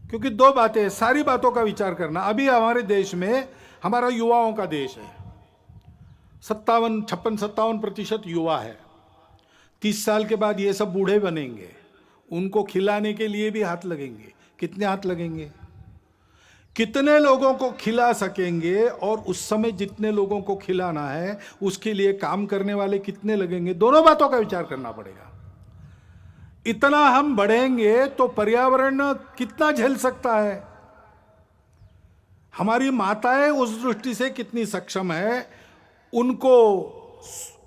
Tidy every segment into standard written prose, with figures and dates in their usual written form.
क्योंकि दो बातें, सारी बातों का विचार करना। अभी हमारे देश में, हमारा युवाओं का देश है, 56-57% युवा है। 30 साल के बाद ये सब बूढ़े बनेंगे, उनको खिलाने के लिए भी हाथ लगेंगे। कितने हाथ लगेंगे, कितने लोगों को खिला सकेंगे, और उस समय जितने लोगों को खिलाना है उसके लिए काम करने वाले कितने लगेंगे, दोनों बातों का विचार करना पड़ेगा। इतना हम बढ़ेंगे तो पर्यावरण कितना झेल सकता है। हमारी माताएं उस दृष्टि से कितनी सक्षम है, उनको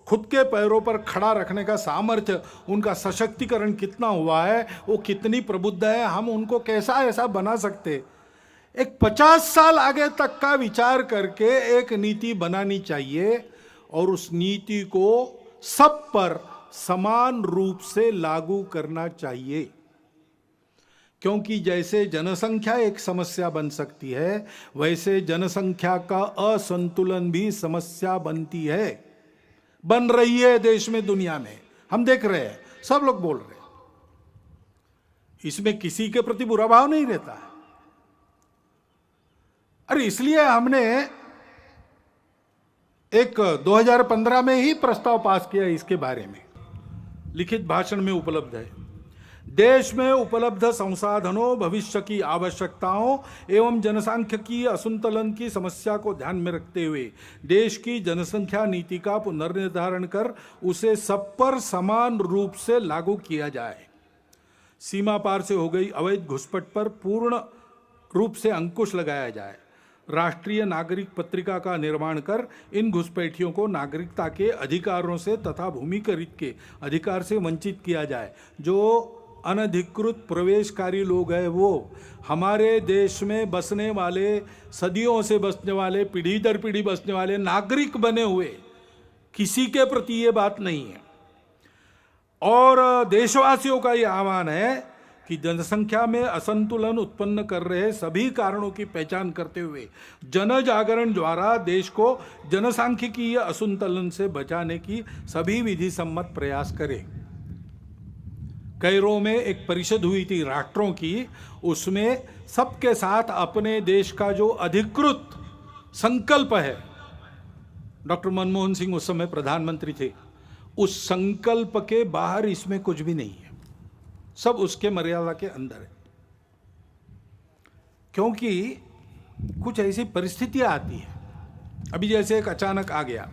खुद के पैरों पर खड़ा रखने का सामर्थ्य, उनका सशक्तिकरण कितना हुआ है, वो कितनी प्रबुद्ध है, हम उनको कैसा ऐसा बना सकते। एक 50 साल आगे तक का विचार करके एक नीति बनानी चाहिए, और उस नीति को सब पर समान रूप से लागू करना चाहिए। क्योंकि जैसे जनसंख्या एक समस्या बन सकती है, वैसे जनसंख्या का असंतुलन भी समस्या बनती है, बन रही है देश में, दुनिया में हम देख रहे हैं, सब लोग बोल रहे हैं। इसमें किसी के प्रति बुरा भाव नहीं रहता है। अरे इसलिए हमने एक 2015 में ही प्रस्ताव पास किया इसके बारे में, लिखित भाषण में उपलब्ध है। देश में उपलब्ध संसाधनों, भविष्य की आवश्यकताओं एवं जनसांख्यिकीय असंतुलन की समस्या को ध्यान में रखते हुए देश की जनसंख्या नीति का पुनर्निर्धारण कर उसे सब पर समान रूप से लागू किया जाए। सीमा पार से हो गई अवैध घुसपैठ पर पूर्ण रूप से अंकुश लगाया जाए। राष्ट्रीय नागरिक पत्रिका का निर्माण कर इन घुसपैठियों को नागरिकता के अधिकारों से तथा भूमिकरित के अधिकार से वंचित किया जाए। जो अनधिकृत प्रवेशकारी लोग हैं, वो हमारे देश में बसने वाले, सदियों से बसने वाले, पीढ़ी दर पीढ़ी बसने वाले नागरिक बने हुए, किसी के प्रति ये बात नहीं है। और देशवासियों का ये आह्वान है कि जनसंख्या में असंतुलन उत्पन्न कर रहे सभी कारणों की पहचान करते हुए जन जागरण द्वारा देश को जनसांख्यिकीय असंतुलन से बचाने की सभी विधि सम्मत प्रयास करें। कैरो में एक परिषद हुई थी राष्ट्रों की, उसमें सबके साथ अपने देश का जो अधिकृत संकल्प है, डॉक्टर मनमोहन सिंह उस समय प्रधानमंत्री थे, उस संकल्प के बाहर इसमें कुछ भी नहीं है, सब उसके मर्यादा के अंदर है। क्योंकि कुछ ऐसी परिस्थितियां आती हैं, अभी जैसे एक अचानक आ गया,